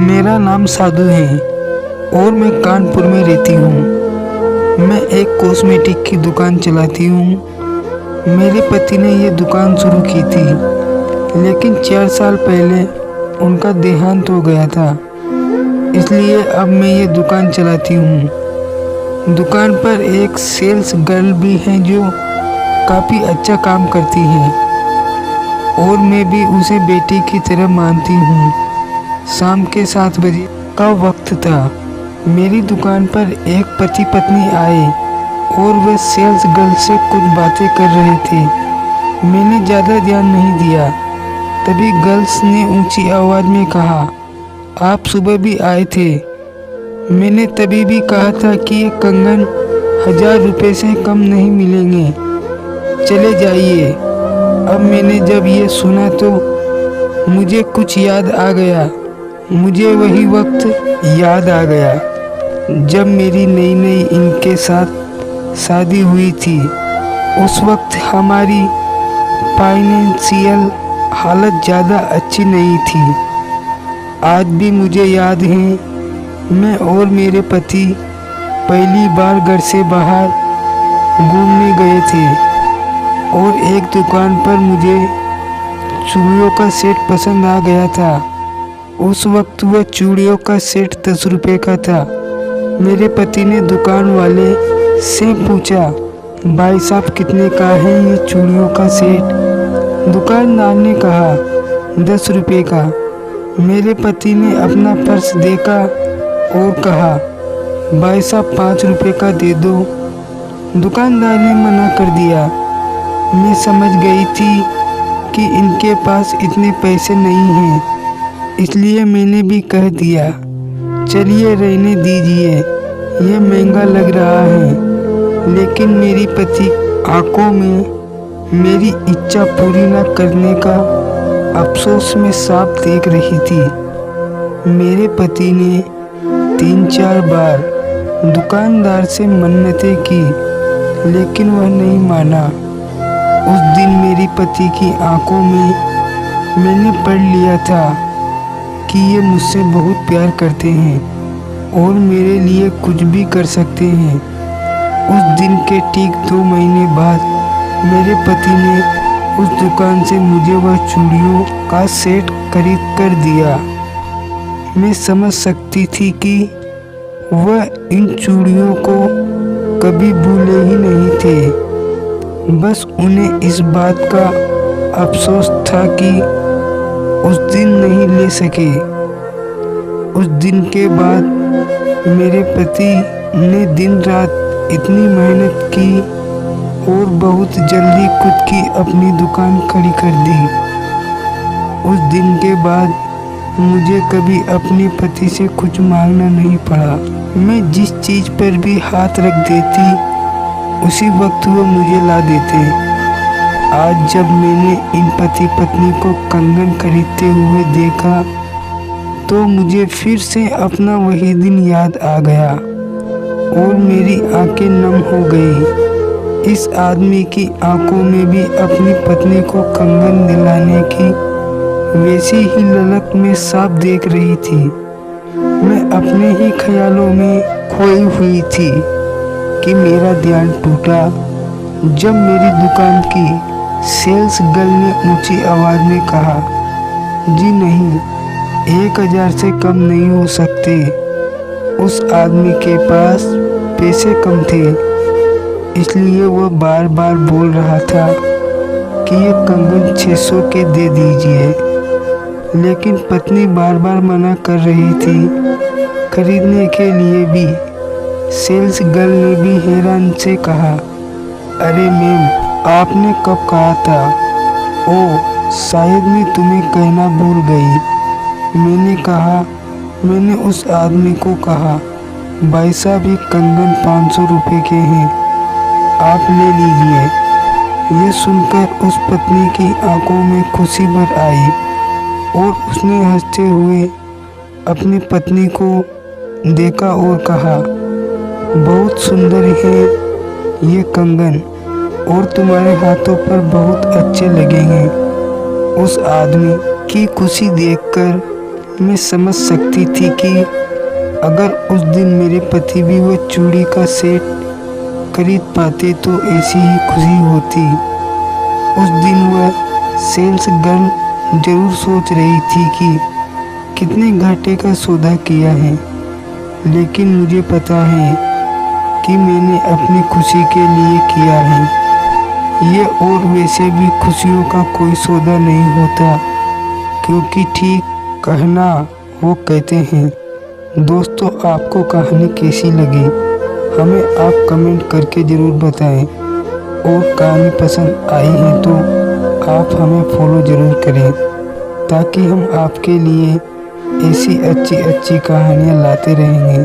मेरा नाम साधु है और मैं कानपुर में रहती हूँ। मैं एक कॉस्मेटिक की दुकान चलाती हूँ। मेरे पति ने ये दुकान शुरू की थी, लेकिन 4 साल पहले उनका देहांत हो गया था, इसलिए अब मैं ये दुकान चलाती हूँ। दुकान पर एक सेल्स गर्ल भी है जो काफ़ी अच्छा काम करती है और मैं भी उसे बेटी की तरह मानती हूँ। शाम के 7 बजे का वक्त था। मेरी दुकान पर एक पति पत्नी आए और वे सेल्स गर्ल से कुछ बातें कर रहे थे। मैंने ज़्यादा ध्यान नहीं दिया। तभी गर्ल्स ने ऊंची आवाज़ में कहा, आप सुबह भी आए थे। मैंने तभी भी कहा था कि ये कंगन 1000 रुपये से कम नहीं मिलेंगे, चले जाइए। अब मैंने जब ये सुना तो मुझे कुछ याद आ गया। मुझे वही वक्त याद आ गया जब मेरी नई नई इनके साथ शादी हुई थी। उस वक्त हमारी फाइनेंशियल हालत ज़्यादा अच्छी नहीं थी। आज भी मुझे याद है, मैं और मेरे पति पहली बार घर से बाहर घूमने गए थे और एक दुकान पर मुझे चूड़ियों का सेट पसंद आ गया था। उस वक्त वह चूड़ियों का सेट 10 रुपये का था। मेरे पति ने दुकान वाले से पूछा, भाई साहब कितने का है ये चूड़ियों का सेट? दुकानदार ने कहा 10 रुपये का। मेरे पति ने अपना पर्स देखा और कहा, भाई साहब 5 रुपये का दे दो। दुकानदार ने मना कर दिया। मैं समझ गई थी कि इनके पास इतने पैसे नहीं हैं, इसलिए मैंने भी कह दिया, चलिए रहने दीजिए, ये महंगा लग रहा है। लेकिन मेरी पति आंखों में मेरी इच्छा पूरी न करने का अफसोस में साफ देख रही थी। मेरे पति ने 3-4 बार दुकानदार से मन्नतें की, लेकिन वह नहीं माना। उस दिन मेरी पति की आंखों में मैंने पढ़ लिया था कि ये मुझसे बहुत प्यार करते हैं और मेरे लिए कुछ भी कर सकते हैं। उस दिन के ठीक 2 महीने बाद मेरे पति ने उस दुकान से मुझे वह चूड़ियों का सेट खरीद कर दिया। मैं समझ सकती थी कि वह इन चूड़ियों को कभी भूले ही नहीं थे। बस उन्हें इस बात का अफसोस था कि उस दिन नहीं ले सके। उस दिन के बाद मेरे पति ने दिन रात इतनी मेहनत की और बहुत जल्दी खुद की अपनी दुकान खड़ी कर दी। उस दिन के बाद मुझे कभी अपने पति से कुछ मांगना नहीं पड़ा। मैं जिस चीज़ पर भी हाथ रख देती, उसी वक्त वो मुझे ला देते। आज जब मैंने इन पति पत्नी को कंगन खरीदते हुए देखा तो मुझे फिर से अपना वही दिन याद आ गया और मेरी आंखें नम हो गई। इस आदमी की आंखों में भी अपनी पत्नी को कंगन दिलाने की वैसी ही ललक में साफ देख रही थी। मैं अपने ही ख्यालों में खोई हुई थी कि मेरा ध्यान टूटा जब मेरी दुकान की सेल्स गर्ल ने ऊंची आवाज़ में कहा, जी नहीं, 1000 से कम नहीं हो सकते। उस आदमी के पास पैसे कम थे, इसलिए वह बार बार बोल रहा था कि ये कंगन 600 के दे दीजिए। लेकिन पत्नी बार बार मना कर रही थी खरीदने के लिए भी। सेल्स गर्ल ने भी हैरान से कहा, अरे मैम, आपने कब कहा था? ओह, शायद मैं तुम्हें कहना भूल गई। मैंने कहा, मैंने उस आदमी को कहा, भाई साहब ये कंगन 500 रुपये के हैं, आप ले लीजिए। ये सुनकर उस पत्नी की आंखों में खुशी भर आई और उसने हंसते हुए अपनी पत्नी को देखा और कहा, बहुत सुंदर है ये कंगन और तुम्हारे हाथों पर बहुत अच्छे लगेंगे। उस आदमी की खुशी देखकर मैं समझ सकती थी कि अगर उस दिन मेरे पति भी वो चूड़ी का सेट खरीद पाते तो ऐसी ही खुशी होती। उस दिन वह सेल्स गर्ल जरूर सोच रही थी कि कितने घाटे का सौदा किया है, लेकिन मुझे पता है कि मैंने अपनी खुशी के लिए किया है। ये और वैसे भी खुशियों का कोई सौदा नहीं होता, क्योंकि ठीक कहना वो कहते हैं। दोस्तों, आपको कहानी कैसी लगी हमें आप कमेंट करके ज़रूर बताएं, और कहानी पसंद आई है तो आप हमें फॉलो ज़रूर करें, ताकि हम आपके लिए ऐसी अच्छी अच्छी कहानियाँ लाते रहेंगे।